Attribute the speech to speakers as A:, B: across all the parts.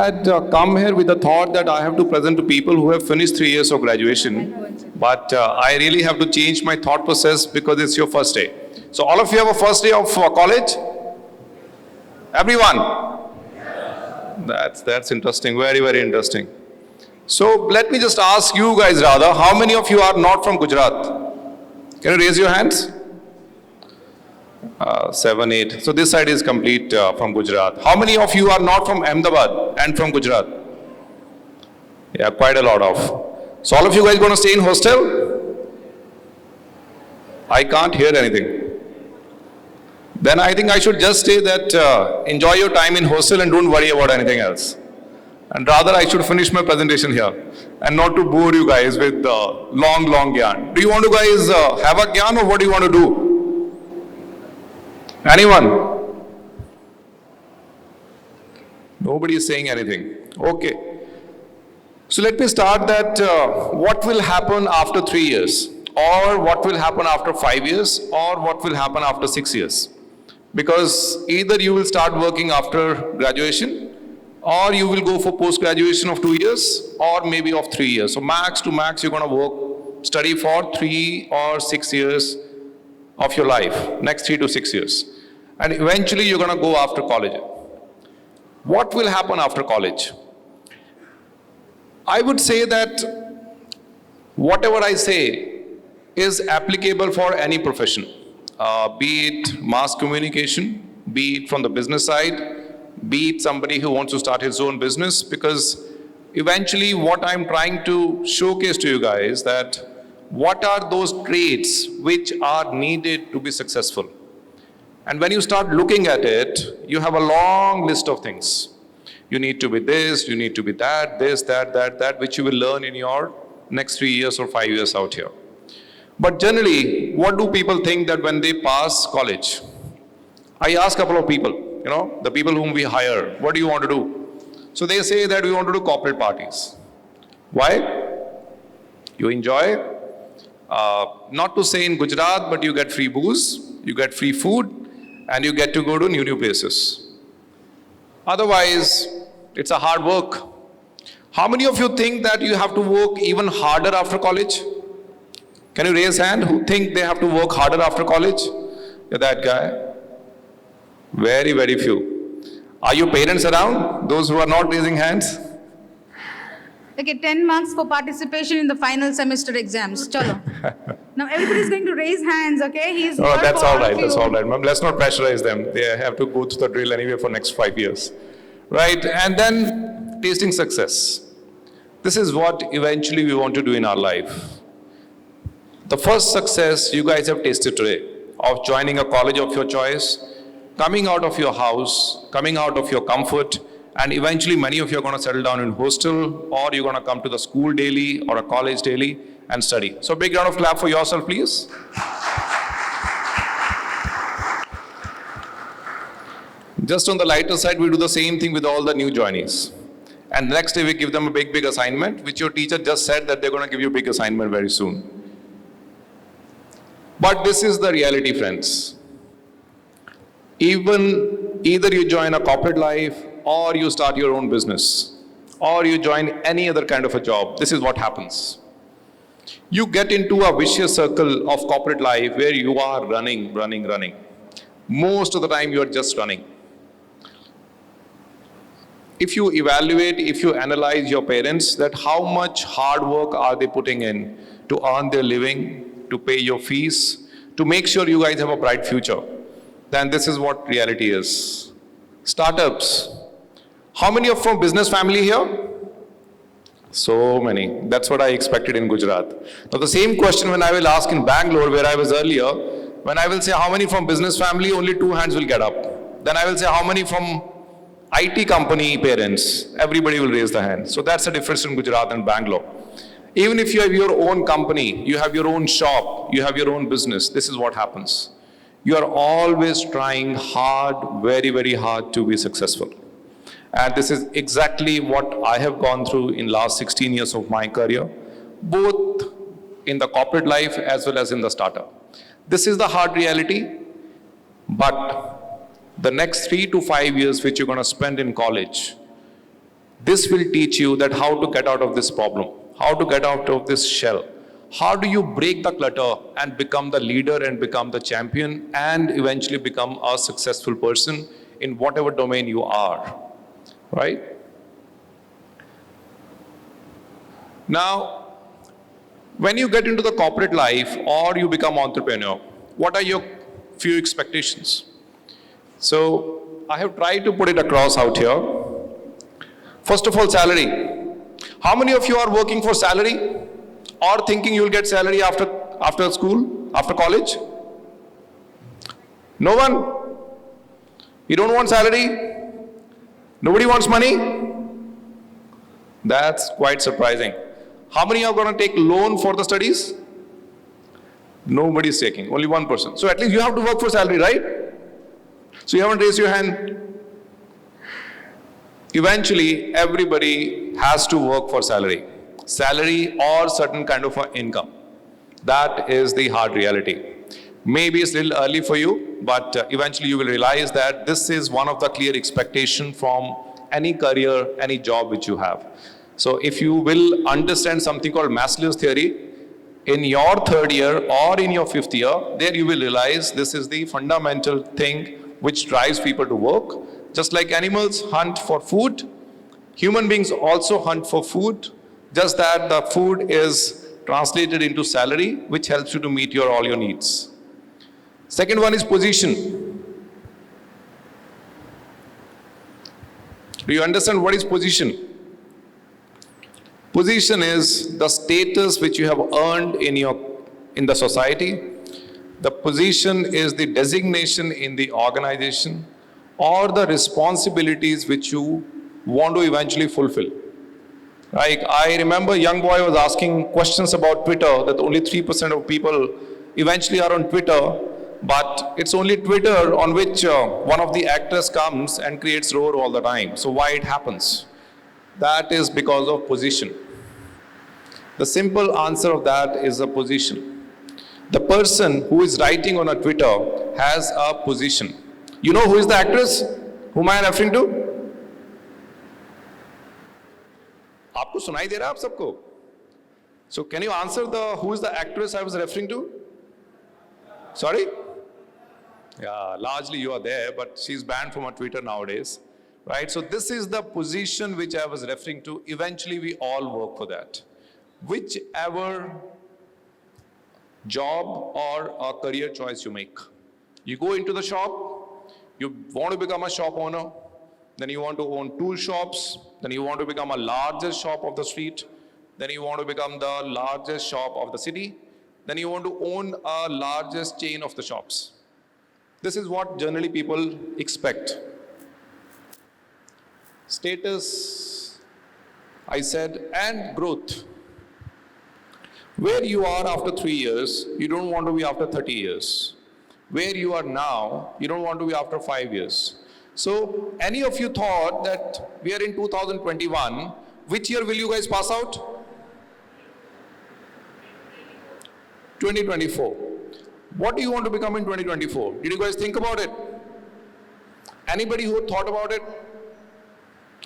A: had come here with the thought that I have to present to people who have finished 3 years of graduation. But I really have to change my thought process because it's your first day. So all of you have a first day of college? Everyone? That's interesting, very, very interesting. So let me just ask you guys rather, how many of you are not from Gujarat? Can you raise your hands? 7, 8. So this side is complete from Gujarat. How many of you are not from Ahmedabad and from Gujarat? Yeah, quite a lot of. So all of you guys going to stay in hostel? I can't hear anything. Then I think I should just say that enjoy your time in hostel and don't worry about anything else. And rather I should finish my presentation here and not to bore you guys with long gyan. Do you want to guys have a gyan or what do you want to do? Anyone? Nobody is saying anything. Okay. So let me start that what will happen after 3 years, or what will happen after 5 years, or what will happen after 6 years. Because either you will start working after graduation, or you will go for post-graduation of 2 years, or maybe of 3 years. So max to max you're going to work, study for 3 or 6 years of your life, next 3 to 6 years. And eventually you're going to go after college. What will happen after college? I would say that whatever I say is applicable for any profession, be it mass communication, be it from the business side, be it somebody who wants to start his own business, because eventually what I'm trying to showcase to you guys that what are those traits which are needed to be successful. And when you start looking at it, you have a long list of things. You need to be this, you need to be that, this, that, which you will learn in your next 3 years or 5 years out here. But generally, what do people think that when they pass college? I ask a couple of people, the people whom we hire, what do you want to do? So they say that we want to do corporate parties. Why? You enjoy, not to say in Gujarat, but you get free booze, you get free food, and you get to go to new places. Otherwise, it's a hard work. How many of you think that you have to work even harder after college? Can you raise hand who think they have to work harder after college? You're that guy. Very, very few. Are your parents around? Those who are not raising hands?
B: Okay, 10 marks for participation in the final semester exams. Chalo. Now everybody is going to raise hands, okay?
A: That's all right, that's all right. Ma'am, let's not pressurize them. They have to go through the drill anyway for next 5 years. Right, and then tasting success. This is what eventually we want to do in our life. The first success you guys have tasted today of joining a college of your choice, coming out of your house, coming out of your comfort, and eventually many of you are going to settle down in hostel, or you're going to come to the school daily or a college daily and study. So big round of clap for yourself, please. Just on the lighter side, we do the same thing with all the new joinees. And next day we give them a big assignment, which your teacher just said that they're going to give you a big assignment very soon. But this is the reality, friends. Either you join a corporate life, or you start your own business, or you join any other kind of a job, this is what happens. You get into a vicious circle of corporate life where you are running. Most of the time you are just running. If you evaluate, if you analyze your parents, that how much hard work are they putting in to earn their living, to pay your fees, to make sure you guys have a bright future, then this is what reality is. Startups. How many are from business family here? So many. That's what I expected in Gujarat. Now the same question when I will ask in Bangalore, where I was earlier, when I will say how many from business family, only 2 hands will get up. Then I will say how many from IT company parents, everybody will raise the hand. So that's the difference in Gujarat and Bangalore. Even if you have your own company, you have your own shop, you have your own business, this is what happens. You are always trying hard, very, very hard to be successful. And this is exactly what I have gone through in last 16 years of my career, both in the corporate life as well as in the startup. This is the hard reality, but the next 3 to 5 years which you're going to spend in college, This will teach you that how to get out of this problem, how to get out of this shell. How do you break the clutter and become the leader and become the champion and eventually become a successful person in whatever domain you are, right? Now, when you get into the corporate life or you become entrepreneur, what are your few expectations? So I have tried to put it across out here. First of all, salary. How many of you are working for salary or thinking you'll get salary after school, after college? No one? You don't want salary? Nobody wants money? That's quite surprising. How many are going to take loan for the studies? Nobody is taking, only one person. So at least you have to work for salary, right? So you haven't raised your hand. Eventually, everybody has to work for salary. Salary or certain kind of an income. That is the hard reality. Maybe it's a little early for you, but eventually you will realize that this is one of the clear expectations from any career, any job which you have. So if you will understand something called Maslow's theory, in your third year or in your fifth year, there you will realize this is the fundamental thing which drives people to work. Just like animals hunt for food, human beings also hunt for food, just that the food is translated into salary, which helps you to meet all your needs. Second one is position. Do you understand what is position? Position is the status which you have earned in the society. The position is the designation in the organization or the responsibilities which you want to eventually fulfill. Like I remember a young boy was asking questions about Twitter, that only 3% of people eventually are on Twitter, but it's only Twitter on which one of the actors comes and creates roar all the time. So why it happens? That is because of position. The simple answer of that is a position. The person who is writing on a Twitter has a position. You know who is the actress? Whom I am referring to? आपको सुनाई दे रहा है आप सबको? So can you answer who is the actress I was referring to? Sorry? Yeah, largely you are there, but she's banned from our Twitter nowadays. Right? So this is the position which I was referring to. Eventually we all work for that. Whichever job or a career choice you make. You go into the shop, you want to become a shop owner, then you want to own tool shops, then you want to become a largest shop of the street, then you want to become the largest shop of the city, then you want to own a largest chain of the shops. This is what generally people expect. Status, I said, and growth. Where you are after 3 years, you don't want to be after 30 years. Where you are now, you don't want to be after 5 years. So, any of you thought that we are in 2021, which year will you guys pass out? 2024. What do you want to become in 2024? Did you guys think about it? Anybody who thought about it?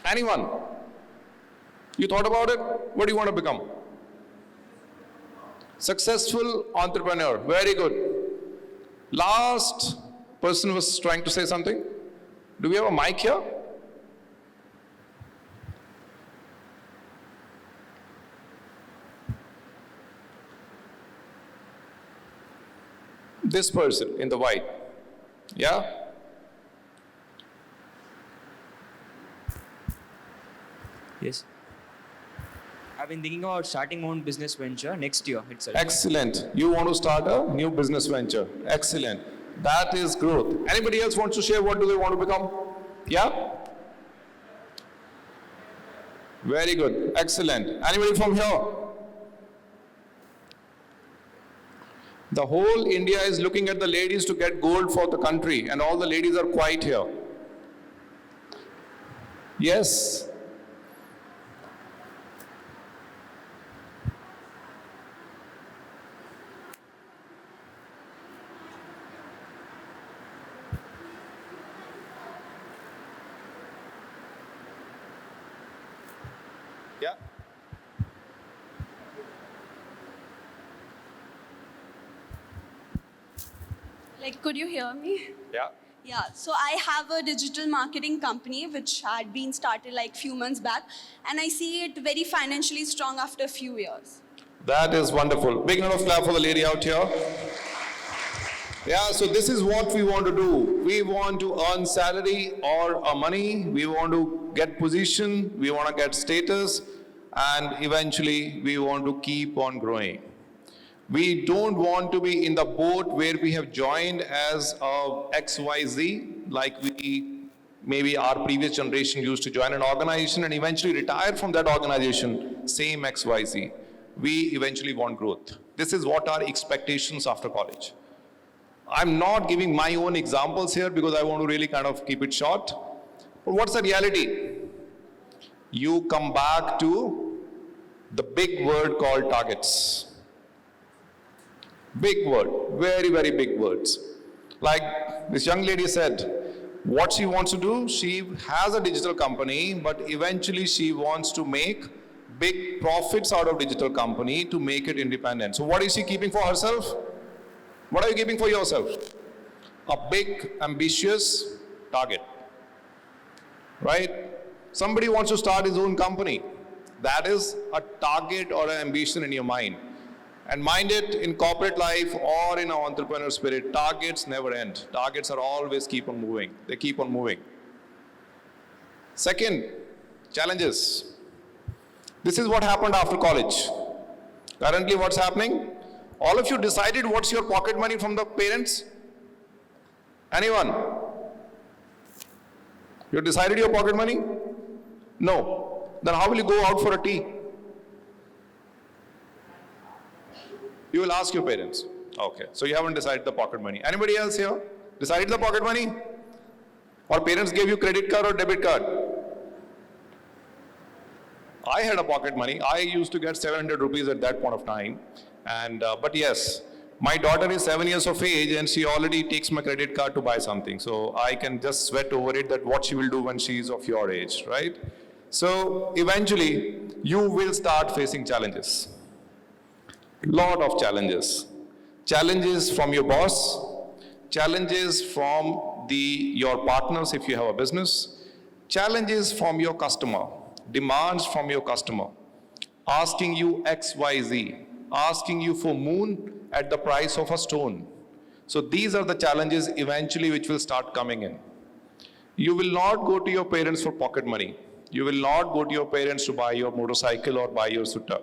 A: Anyone? You thought about it? What do you want to become? Successful entrepreneur. Very good. Last person was trying to say something. Do we have a mic here? This person in the white. Yeah?
C: Yes. I've been thinking about starting my own business venture next year itself.
A: Excellent. You want to start a new business venture. Excellent. That is growth. Anybody else wants to share what do they want to become? Yeah? Very good. Excellent. Anybody from here? The whole India is looking at the ladies to get gold for the country, and all the ladies are quiet here. Yes.
D: Like, could you hear me?
A: Yeah.
D: Yeah, so I have a digital marketing company which had been started like few months back, and I see it very financially strong after a few years.
A: That is wonderful. Big round of clap for the lady out here. Yeah, so this is what we want to do. We want to earn salary or money. We want to get position. We want to get status. And eventually, we want to keep on growing. We don't want to be in the boat where we have joined as a XYZ, like maybe our previous generation used to join an organization and eventually retire from that organization, same XYZ. We eventually want growth. This is what our expectations after college. I'm not giving my own examples here because I want to really kind of keep it short. But what's the reality? You come back to the big word called targets. Big word, very, very big words. Like this young lady said, what she wants to do, she has a digital company, but eventually she wants to make big profits out of digital company to make it independent. So what is she keeping for herself? What are you keeping for yourself? A big, ambitious target, right? Somebody wants to start his own company. That is a target or an ambition in your mind. And mind it, in corporate life or in our entrepreneur spirit, targets never end. Targets are always keep on moving. They keep on moving. Second, challenges. This is what happened after college. Currently, what's happening? All of you decided what's your pocket money from the parents? Anyone? You decided your pocket money? No. Then how will you go out for a tea? You will ask your parents. Okay, so you haven't decided the pocket money. Anybody else here? Decided the pocket money? Or parents gave you credit card or debit card? I had a pocket money. I used to get 700 rupees at that point of time. But yes, my daughter is 7 years of age and she already takes my credit card to buy something. So I can just sweat over it that what she will do when she is of your age, right? So eventually, you will start facing challenges. Lot of challenges. Challenges from your boss, challenges from your partners if you have a business, challenges from your customer, demands from your customer, asking you XYZ, asking you for moon at the price of a stone. So these are the challenges eventually which will start coming in. You will not go to your parents for pocket money. You will not go to your parents to buy your motorcycle or buy your scooter.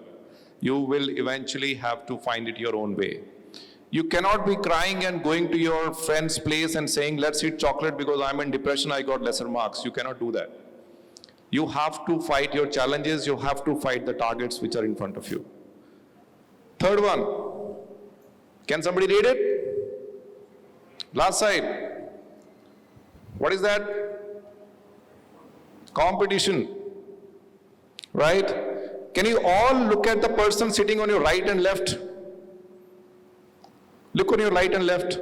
A: You will eventually have to find it your own way. You cannot be crying and going to your friend's place and saying, let's eat chocolate because I'm in depression, I got lesser marks. You cannot do that. You have to fight your challenges. You have to fight the targets which are in front of you. Third one. Can somebody read it? Last side. What is that? Competition. Right? Can you all look at the person sitting on your right and left? Look on your right and left.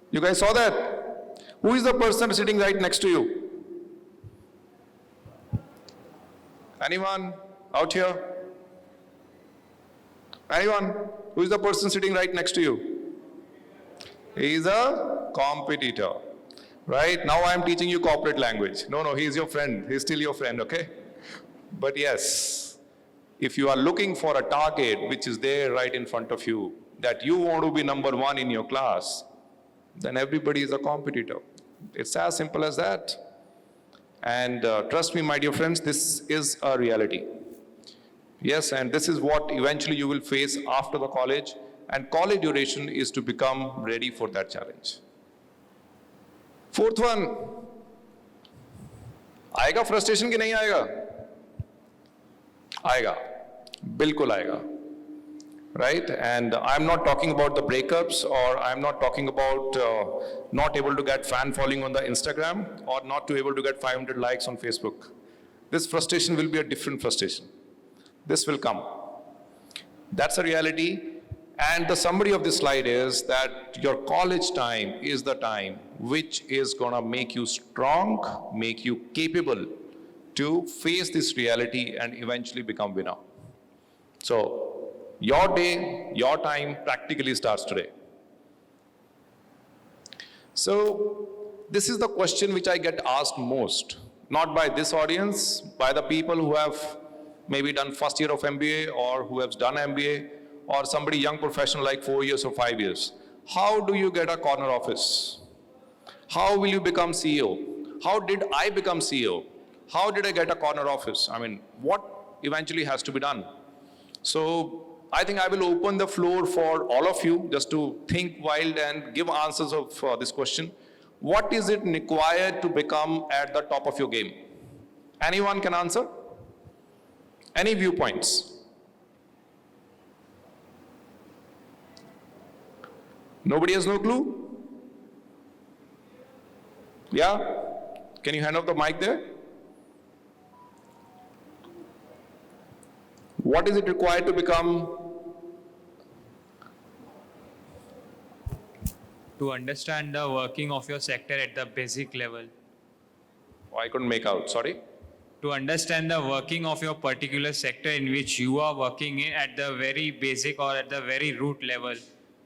A: You guys saw that? Who is the person sitting right next to you? Anyone out here? Anyone? Who is the person sitting right next to you? He is a competitor. Right? Now I am teaching you corporate language. No, he is your friend. He is still your friend, okay? But yes, if you are looking for a target which is there right in front of you, that you want to be number one in your class, then everybody is a competitor. It's as simple as that. And trust me, my dear friends, this is a reality. Yes, and this is what eventually you will face after the college. And college duration is to become ready for that challenge. Fourth one, आएगा frustration कि नहीं आएगा? आएगा, बिल्कुल आएगा. Right? And I'm not talking about the breakups, or I'm not talking about not able to get fan following on the Instagram, or not to able to get 500 likes on Facebook. This frustration will be a different frustration. This will come. That's a reality. And the summary of this slide is that your college time is the time which is gonna make you strong, make you capable to face this reality and eventually become winner. So, your day, your time practically starts today. So this is the question which I get asked most, not by this audience, by the people who have maybe done first year of MBA or who have done MBA or somebody young professional like 4 years or 5 years. How do you get a corner office? How will you become CEO? How did I become CEO? How did I get a corner office? I mean, what eventually has to be done? So I think I will open the floor for all of you just to think wild and give answers of this question. What is it required to become at the top of your game? Anyone can answer? Any viewpoints? Nobody has no clue? Yeah? Can you hand off the mic there? What is it required to become?
C: To understand the working of your sector at the basic level.
A: Oh, I couldn't make out, sorry.
C: To understand the working of your particular sector in which you are working in at the very basic or at the very root level.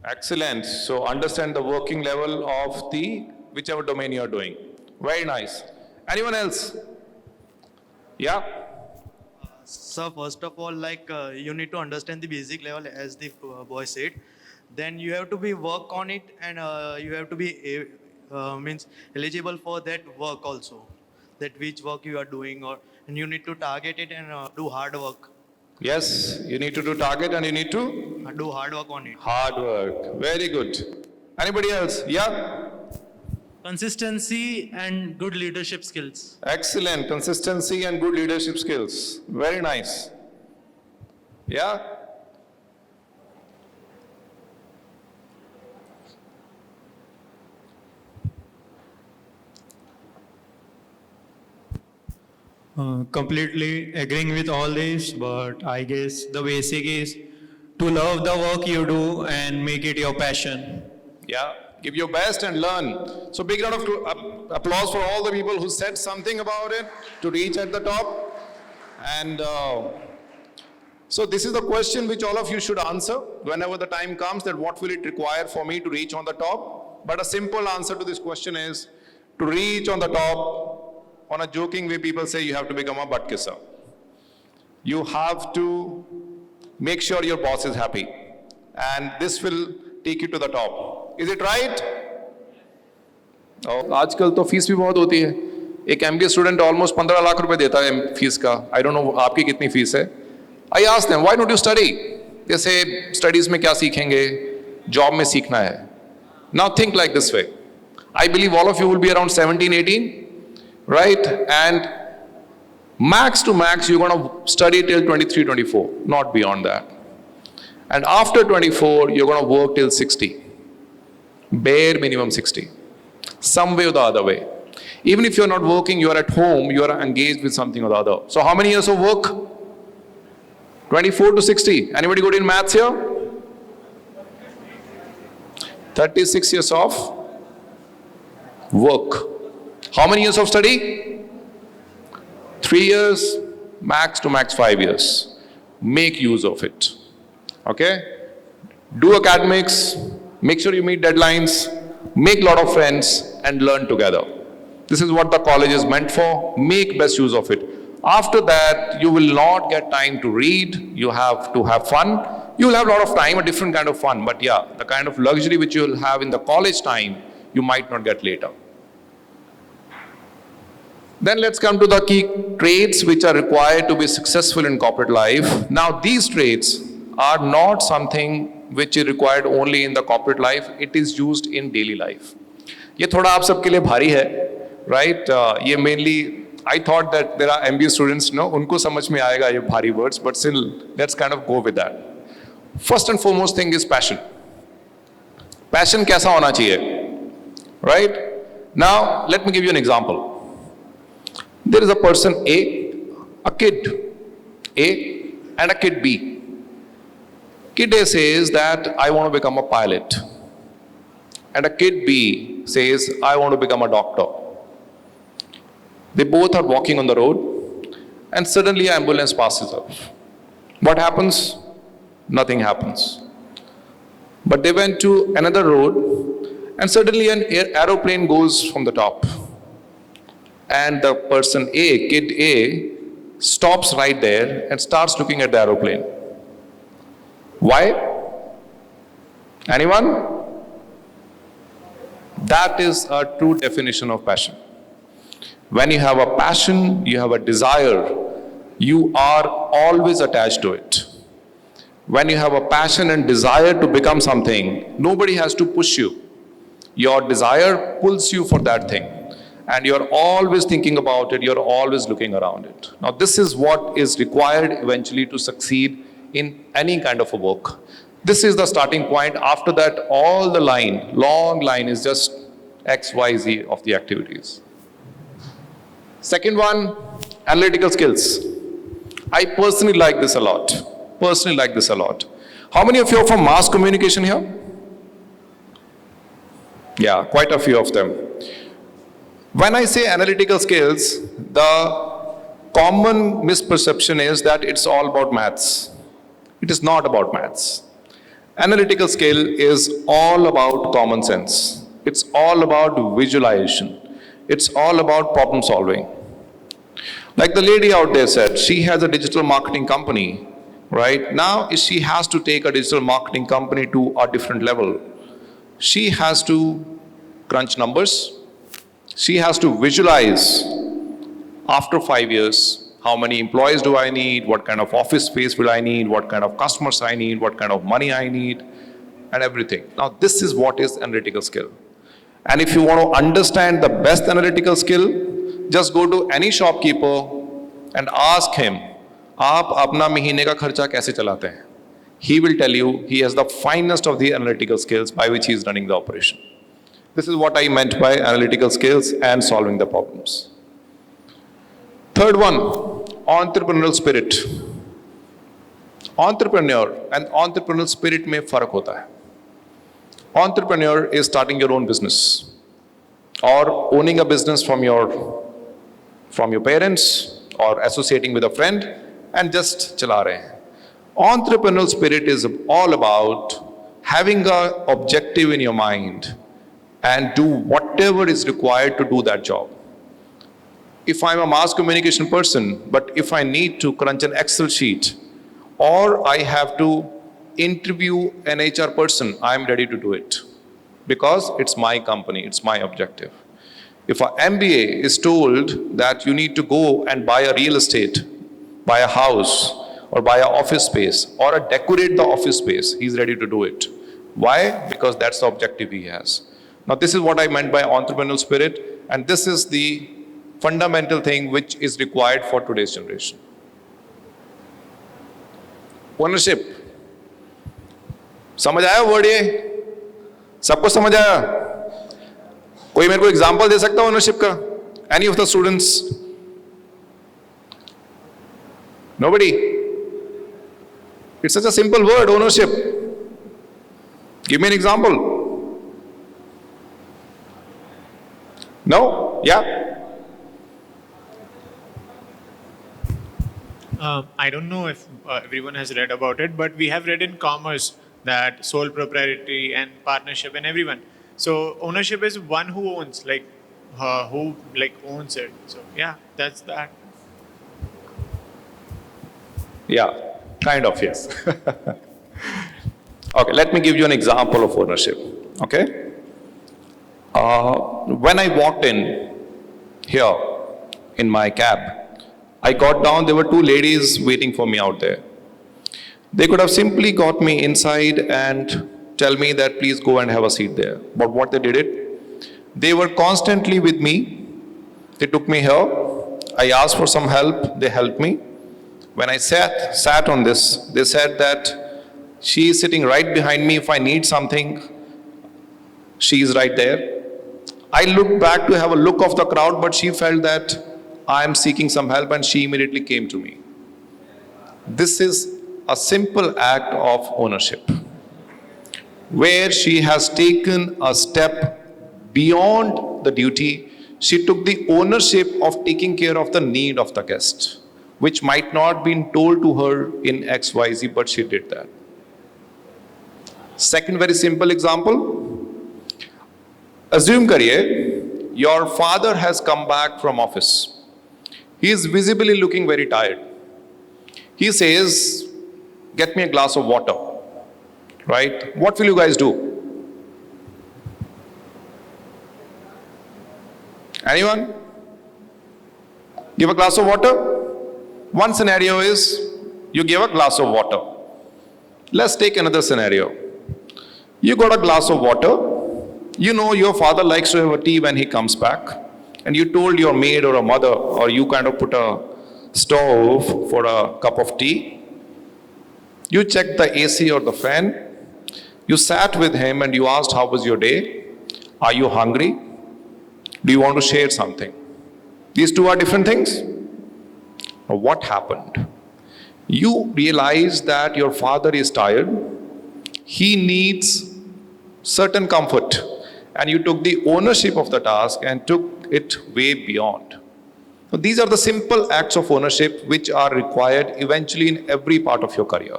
A: Excellent. So understand the working level of the whichever domain you are doing. Very nice. Anyone else? Yeah?
E: So first of all, you need to understand the basic level as the boy said. Then you have to be work on it, and you have to be means eligible for that work also. That which work you are doing, and you need to target it and do hard work.
A: Yes, you need to do target and you need to
E: Do hard work on it.
A: hard work. Very good. Anybody else? Yeah?
F: Consistency and good leadership skills.
A: Excellent. Consistency and good leadership skills. Very nice. Yeah?
F: Completely agreeing with all this, but I guess the basic is to love the work you do and make it your passion.
A: Yeah, give your best and learn. So big round of applause for all the people who said something about it to reach at the top. And so this is the question which all of you should answer whenever the time comes, that what will it require for me to reach on the top? But a simple answer to this question is, to reach on the top, on a joking way people say you have to become a butt kisser. You have to make sure your boss is happy. And this will take you to the top. Is it right? आजकल तो fees भी बहुत होती है. एक MBA student almost 15 lakh रुपए देता है फीस का. I don't know आपकी कितनी फीस है. I asked them, why don't you study? They say, studies में क्या सीखेंगे? Job में सीखना है. Now think like this way. I believe all of you will be around 17, 18, right? And max to max, you're going to study till 23, 24, not beyond that. And after 24, you're going to work till 60. Bare minimum 60. Some way or the other way. Even if you're not working, you're at home, you're engaged with something or the other. So how many years of work? 24 to 60. Anybody good in maths here? 36 years of work. How many years of study? 3 years, max to max 5 years. Make use of it. Okay? Do academics, make sure you meet deadlines, make a lot of friends and learn together. This is what the college is meant for. Make best use of it. After that, you will not get time to read. You have to have fun. You will have a lot of time, a different kind of fun. But yeah, the kind of luxury which you will have in the college time, you might not get later. Then let's come to the key traits which are required to be successful in corporate life. Now these traits are not something which is required only in the corporate life. It is used in daily life. ये थोड़ा आप सबके लिए भारी है, right? ये mainly I thought that there are MBA students, no, उनको समझ में आएगा ये भारी words, but still let's kind of go with that. First and foremost thing is passion. Passion कैसा होना चाहिए, right? Now let me give you an example. There is a person a kid A and a kid B. Kid A says that I want to become a pilot. And a kid B says, I want to become a doctor. They both are walking on the road and suddenly an ambulance passes up. What happens? Nothing happens. But they went to another road And suddenly an aeroplane goes from the top. And the person A, kid A, stops right there and starts looking at the aeroplane. Why? Anyone? That is a true definition of passion. When you have a passion, you have a desire, you are always attached to it. When you have a passion and desire to become something, nobody has to push you. Your desire pulls you for that thing. And you're always thinking about it, you're always looking around it. Now, this is what is required eventually to succeed in any kind of a work. This is the starting point. After that, all the line, long line, is just X, Y, Z of the activities. Second one, analytical skills. I personally like this a lot. How many of you are from mass communication here? Yeah, quite a few of them. When I say analytical skills, the common misperception is that it's all about maths. It is not about maths. Analytical skill is all about common sense. It's all about visualization. It's all about problem solving. Like the lady out there said, she has a digital marketing company, right? Now she has to take a digital marketing company to a different level. She has to crunch numbers. She has to visualize after 5 years, how many employees do I need, what kind of office space will I need, what kind of customers I need, what kind of money I need, and everything. Now, this is what is analytical skill. And if you want to understand the best analytical skill, just go to any shopkeeper and ask him, आप अपना महीने का खर्चा कैसे चलाते हैं? He will tell you he has the finest of the analytical skills by which he is running the operation. This is what I meant by analytical skills and solving the problems. Third one, entrepreneurial spirit. Entrepreneur and entrepreneurial spirit में फर्क होता है. Entrepreneur is starting your own business or owning a business from your parents or associating with a friend and just चला रहे हैं. Entrepreneurial spirit is all about having an objective in your mind and do whatever is required to do that job. If I'm a mass communication person, but if I need to crunch an Excel sheet or I have to interview an HR person, I'm ready to do it because it's my company, it's my objective. If an MBA is told that you need to go and buy a real estate, buy a house or buy an office space or decorate the office space, he's ready to do it. Why? Because that's the objective he has. Now, this is what I meant by entrepreneurial spirit, and this is the fundamental thing which is required for today's generation. Ownership. समझ आया word ये? सबको समझ आया? कोई मेरे को example दे सकता है ओनरशिप का? Any of the students? Nobody? It's such a simple word, ownership. Give me an example. No? Yeah?
G: I don't know if everyone has read about it, but we have read in commerce that sole proprietary and partnership and everyone. So ownership is one who owns, who owns it. So yeah, that's that.
A: Yeah, kind of, yes. Okay, let me give you an example of ownership. Okay? When I walked in here in my cab, I got down, there were two ladies waiting for me out there. They could have simply got me inside and tell me that please go and have a seat there. But what they did it, they were constantly with me. They took me here. I asked for some help. They helped me. When I sat on this, they said that she is sitting right behind me. If I need something, she is right there. I looked back to have a look of the crowd, but she felt that I am seeking some help and she immediately came to me. This is a simple act of ownership, where she has taken a step beyond the duty. She took the ownership of taking care of the need of the guest, which might not been told to her in XYZ, but she did that. Second very simple example, Assume करिए, your father has come back from office. He is visibly looking very tired. He says, get me a glass of water. Right? What will you guys do? Anyone? Give a glass of water? One scenario is you give a glass of water. Let's take another scenario. You got a glass of water. You know your father likes to have a tea when he comes back. And you told your maid or a mother, or you kind of put a stove for a cup of tea. You checked the AC or the fan. You sat with him and you asked, how was your day? Are you hungry? Do you want to share something? These two are different things. Now, what happened? You realized that your father is tired. He needs certain comfort. And you took the ownership of the task and took it way beyond. So these are the simple acts of ownership which are required eventually in every part of your career.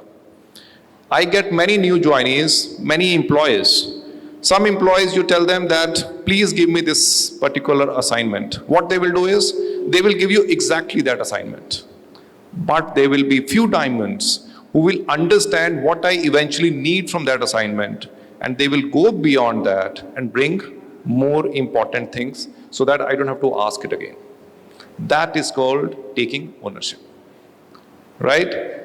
A: I get many new joinees, many employees. Some employees, you tell them that, please give me this particular assignment. What they will do is, they will give you exactly that assignment. But there will be few diamonds who will understand what I eventually need from that assignment, and they will go beyond that and bring more important things so that I don't have to ask it again. That is called taking ownership, right?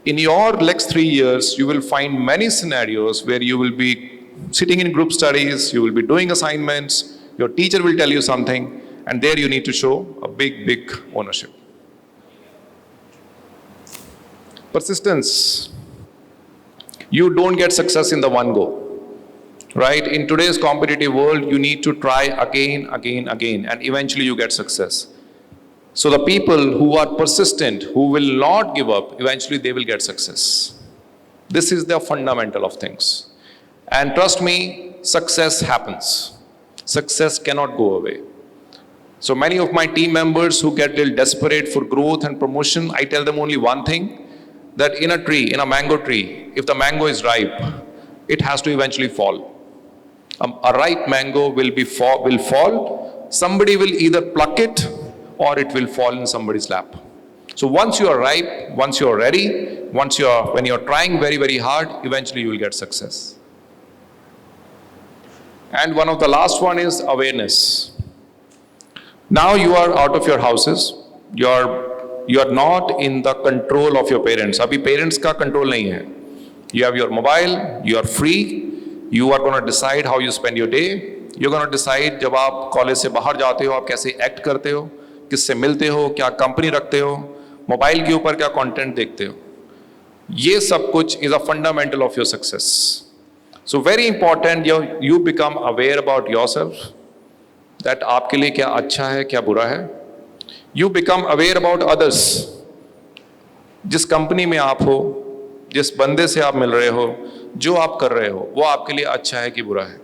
A: In your next 3 years, you will find many scenarios where you will be sitting in group studies, you will be doing assignments, your teacher will tell you something, and there you need to show a big ownership. Persistence. You don't get success in the one go. Right? In today's competitive world, you need to try again, and eventually you get success. So the people who are persistent, who will not give up, eventually they will get success. This is the fundamental of things. And trust me, success happens. Success cannot go away. So many of my team members who get a little desperate for growth and promotion, I tell them only one thing, that in a tree, in a mango tree, if the mango is ripe, it has to eventually fall. A ripe mango will fall. Somebody will either pluck it or it will fall in somebody's lap. So once you are ripe, once you are ready, when you are trying very hard, eventually you will get success. And one of the last one is awareness. Now you are out of your houses. You are not in the control of your parents. Abhi parents ka control nahi hai. You have your mobile. You are free. You are going to decide how you spend your day. You're going to decide जब आप college से बाहर जाते हो, आप कैसे act करते हो, किससे मिलते हो, क्या कंपनी रखते हो, मोबाइल के ऊपर क्या कंटेंट देखते हो. ये सब कुछ is a fundamental of your success. So very important, you become aware about yourself, that आपके लिए क्या अच्छा है, क्या बुरा है. You become aware about others. जिस कंपनी में आप हो, जिस बंदे से आप मिल रहे हो, जो आप कर रहे हो, वो आपके लिए अच्छा है कि बुरा है,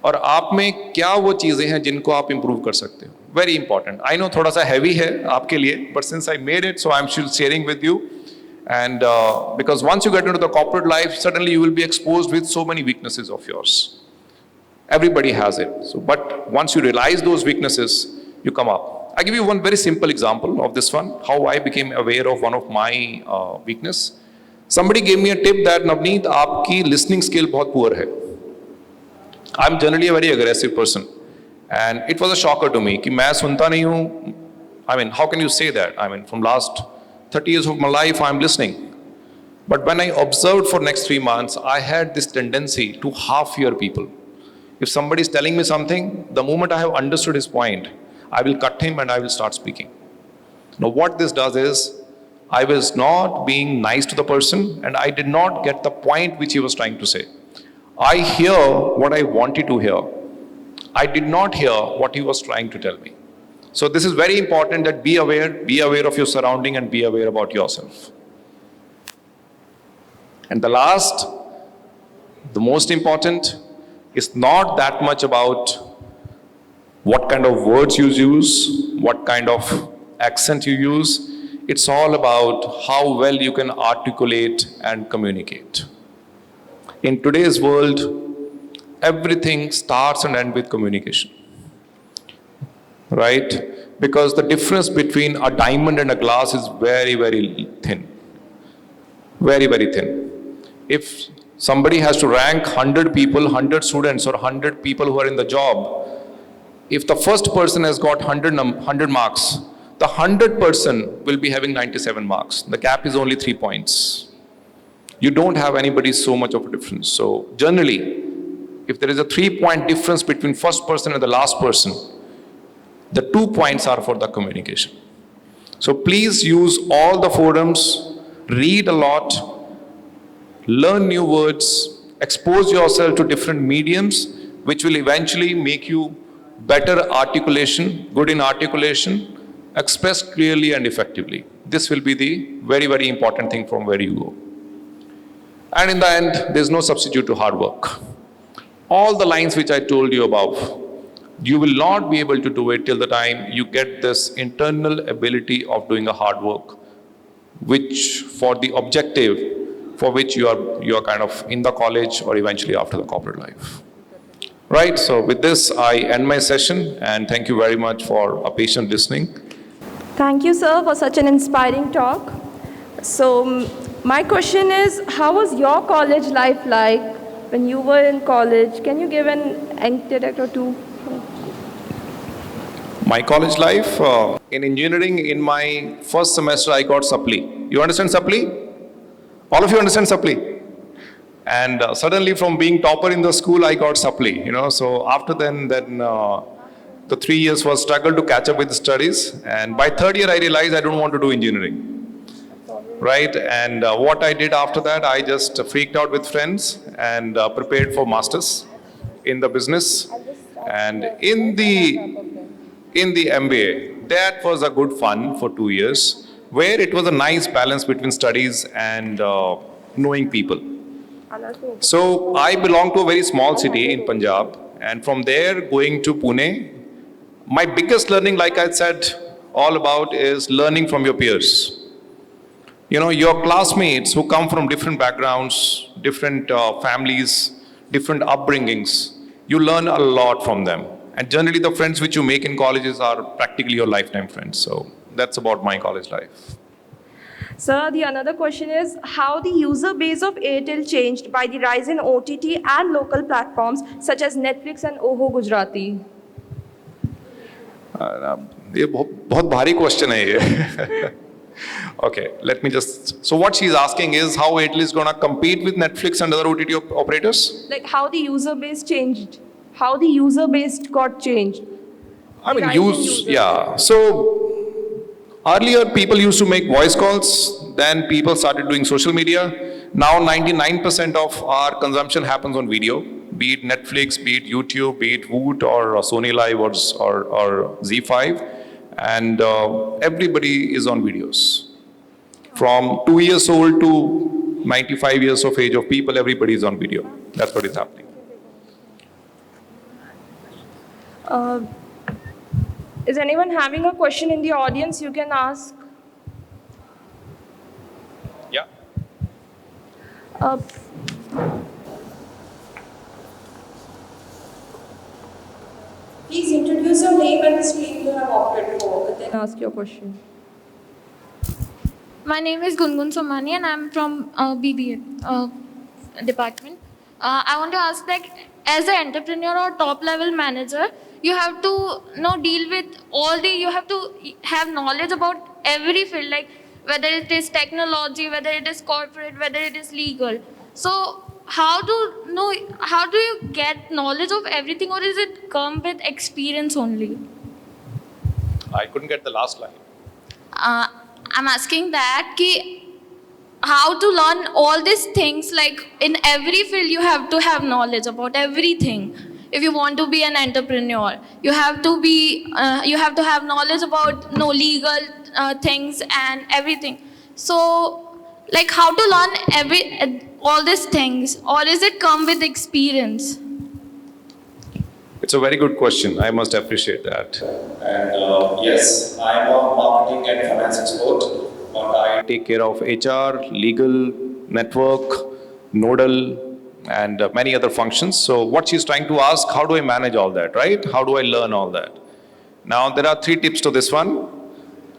A: और आप में क्या वो चीज़ें हैं जिनको आप improve कर सकते हो. Very important. I know थोड़ा सा heavy है आपके लिए, but since I made it, so I'm still sharing with you. And because once you get into the corporate life, suddenly you will be exposed with so many weaknesses of yours. Everybody has it. So, but once you realize those weaknesses, you come up. I give you one very simple example of this one, how I became aware of one of my weakness. Somebody gave me a tip that, Navneet, आपकी listening skill बहुत poor है. I'm generally a very aggressive person. And it was a shocker to me कि मैं सुनता नहीं हूँ. I mean, how can you say that? I mean, from last 30 years of my life, I'm listening. But when I observed for next 3 months, I had this tendency to half-hear people. If somebody is telling me something, the moment I have understood his point, I will cut him and I will start speaking. Now what this does is, I was not being nice to the person and I did not get the point which he was trying to say. I hear what I wanted to hear. I did not hear what he was trying to tell me. So this is very important, that be aware of your surrounding and be aware about yourself. And the last, the most important, is not that much about what kind of words you use, what kind of accent you use. It's all about how well you can articulate and communicate. In today's world, everything starts and ends with communication. Right? Because the difference between a diamond and a glass is very, very thin. Very, very thin. If somebody has to rank 100 people, 100 students, or 100 people who are in the job, if the first person has got 100 marks, the 100 person will be having 97 marks. The gap is only 3 points. You don't have anybody so much of a difference. So generally, if there is a 3-point difference between first person and the last person, the 2 points are for the communication. So please use all the forums, read a lot, learn new words, expose yourself to different mediums, which will eventually make you better articulation, good in articulation, express clearly and effectively. This will be the very, very important thing from where you go. And in the end, there's no substitute to hard work. All the lines which I told you above, you will not be able to do it till the time you get this internal ability of doing a hard work, which for the objective for which you are kind of in the college or eventually after the corporate life. Right, so with this, I end my session and thank you very much for a patient listening.
H: Thank you, sir, for such an inspiring talk. So, my question is, how was your college life like when you were in college? Can you give an anecdote or two?
A: My college life, in engineering, in my first semester, I got supply. You understand supply? All of you understand supply? And suddenly from being topper in the school, I got supply, So after then the 3 years was struggle to catch up with the studies. And by third year, I realized I don't want to do engineering. Right? And what I did after that, I just freaked out with friends and prepared for masters in the business. And in the MBA, that was a good fun for 2 years, where it was a nice balance between studies and knowing people. So I belong to a very small city in Punjab, and from there going to Pune, my biggest learning, like I said, all about is learning from your peers. Your classmates who come from different backgrounds, different families, different upbringings, you learn a lot from them. And generally the friends which you make in colleges are practically your lifetime friends. So that's about my college life.
H: Sir, the another question is, how the user base of Airtel changed by the rise in OTT and local platforms such as Netflix and Oho Gujarati?
A: ये बहुत भारी question है ये. Okay, let me just. So what she's asking is how Airtel is going to compete with Netflix and other OTT operators?
H: Like how the user base changed, how the user base got changed.
A: I mean,
H: Rise in users.
A: yeah. So earlier people used to make voice calls, then people started doing social media. Now 99% of our consumption happens on video, be it Netflix, be it YouTube, be it Voot or Sony Live or Z5. And everybody is on videos. From 2 years old to 95 years of age of people, everybody is on video. That's what is happening.
H: Is anyone having a question in the audience you can ask?
A: Yeah.
H: Please introduce your name and the stream you have opted for, then ask your question.
I: My name is Gungun Somani and I'm from BBA department. I want to ask, as an entrepreneur or top level manager, you have to deal with you have to have knowledge about every field, whether it is technology, whether it is corporate, whether it is legal. So how do you get knowledge of everything, or is it come with experience only?
A: I couldn't get the last line.
I: I'm asking that how to learn all these things, in every field you have to have knowledge about everything. If you want to be an entrepreneur, you have to have knowledge about legal things and everything. So how to learn all these things, or is it come with experience?
A: It's a very good question. I must appreciate that. And yes, I am a marketing and finance expert, but I take care of HR, legal, network, nodal, and many other functions. So what she's trying to ask, how do I manage all that, right? How do I learn all that? Now, there are 3 tips to this one.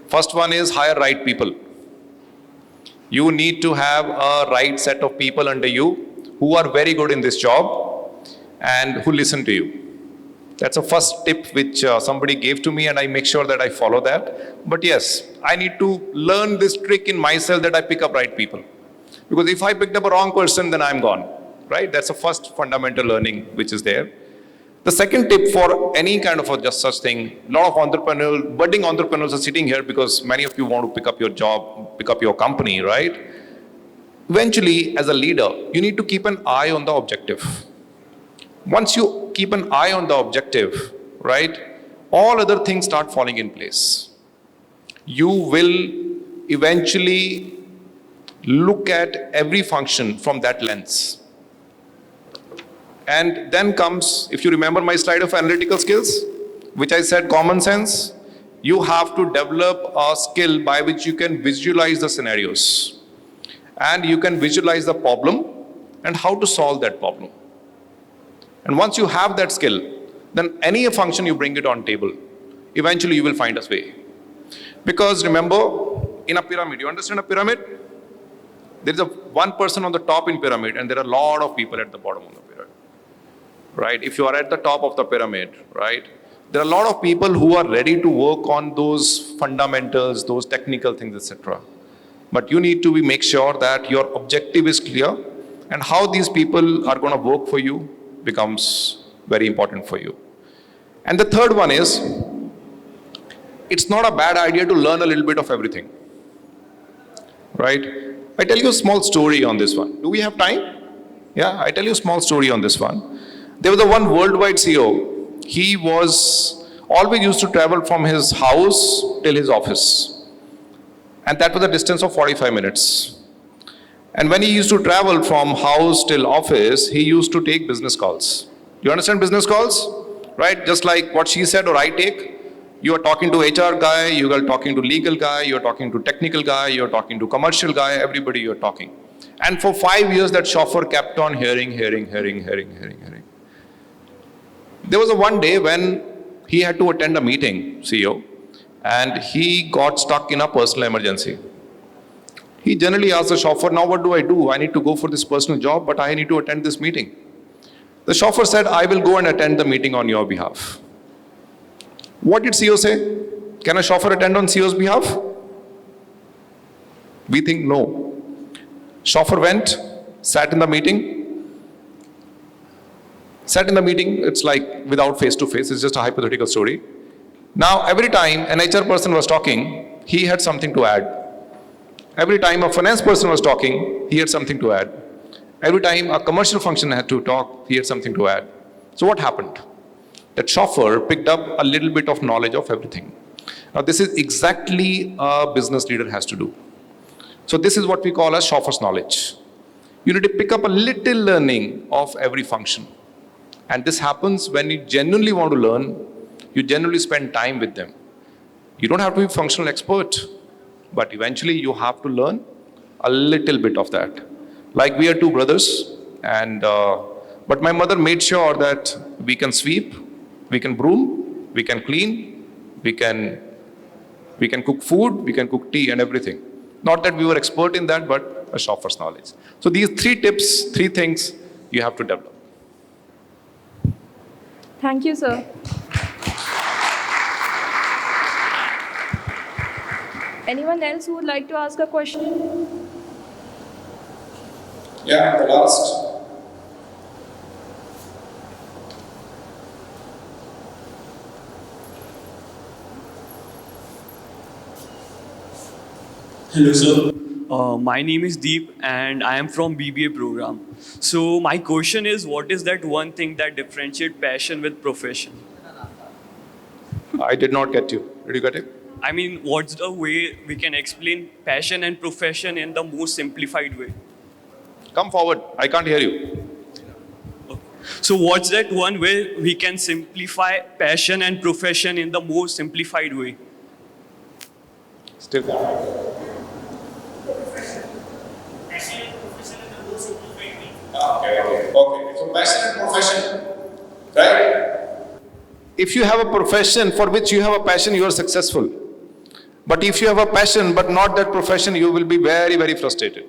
A: First one is hire right people. You need to have a right set of people under you who are very good in this job and who listen to you. That's the first tip which somebody gave to me, and I make sure that I follow that. But yes, I need to learn this trick in myself that I pick up right people. Because if I picked up a wrong person, then I'm gone, right? That's the first fundamental learning which is there. The second tip for any kind of a just such thing, a lot of budding entrepreneurs are sitting here because many of you want to pick up your job, pick up your company, right? Eventually, as a leader, you need to keep an eye on the objective. Once you keep an eye on the objective, right, all other things start falling in place. You will eventually look at every function from that lens. And then comes, if you remember my slide of analytical skills, which I said common sense, you have to develop a skill by which you can visualize the scenarios. And you can visualize the problem and how to solve that problem. And once you have that skill, then any function you bring it on table, eventually you will find a way. Because remember, in a pyramid, you understand a pyramid? There is one person on the top in pyramid and there are a lot of people at the bottom of the pyramid. Right? If you are at the top of the pyramid, right, there are a lot of people who are ready to work on those fundamentals, those technical things, etc. But you need to make sure that your objective is clear, and how these people are going to work for you becomes very important for you. And the third one is, it's not a bad idea to learn a little bit of everything. Right? I tell you a small story on this one. Do we have time? Yeah, I tell you a small story on this one. There was a one worldwide CEO. He was always used to travel from his house till his office. And that was a distance of 45 minutes. And when he used to travel from house till office, he used to take business calls. You understand business calls? Right? Just like what she said or I take. You are talking to HR guy, you are talking to legal guy, you are talking to technical guy, you are talking to commercial guy, everybody you are talking. And for 5 years that chauffeur kept on hearing. There was a one day when he had to attend a meeting, CEO, and he got stuck in a personal emergency. He generally asked the chauffeur, now what do? I need to go for this personal job, but I need to attend this meeting. The chauffeur said, I will go and attend the meeting on your behalf. What did CEO say? Can a chauffeur attend on CEO's behalf? We think no. Chauffeur went, sat in the meeting. It's like without face-to-face, it's just a hypothetical story. Now, every time an HR person was talking, he had something to add. Every time a finance person was talking, he had something to add. Every time a commercial function had to talk, he had something to add. So what happened? That chauffeur picked up a little bit of knowledge of everything. Now, this is exactly a business leader has to do. So this is what we call as chauffeur's knowledge. You need to pick up a little learning of every function. And this happens when you genuinely want to learn, you genuinely spend time with them. You don't have to be a functional expert, but eventually you have to learn a little bit of that. Like we are 2 brothers, and but my mother made sure that we can sweep, we can broom, we can clean, we can cook food, we can cook tea and everything. Not that we were expert in that, but a chauffeur's knowledge. So these 3 tips, 3 things you have to develop.
H: Thank you, sir. Anyone else who would like to ask a question?
A: Yeah, the last.
J: Hello, sir. My name is Deep and I am from BBA program. So my question is, what is that one thing that differentiates passion with profession?
A: I did not get you. Did you get it?
J: I mean, what's the way we can explain passion and profession in the most simplified way?
A: Come forward. I can't hear you.
J: So what's that one way we can simplify passion and profession in the most simplified way?
A: Still. Okay. So passion and profession, right? If you have a profession for which you have a passion, you are successful. But if you have a passion but not that profession, you will be very, very frustrated.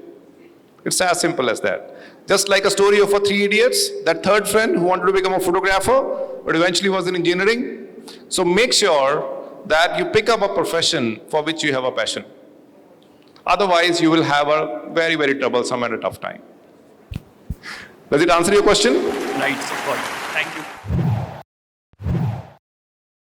A: It's as simple as that. Just like a story of 3 idiots, that third friend who wanted to become a photographer, but eventually was in engineering. So make sure that you pick up a profession for which you have a passion. Otherwise, you will have a very, very troublesome and a tough time. Does it answer your question?
J: Right, so got it. Thank you.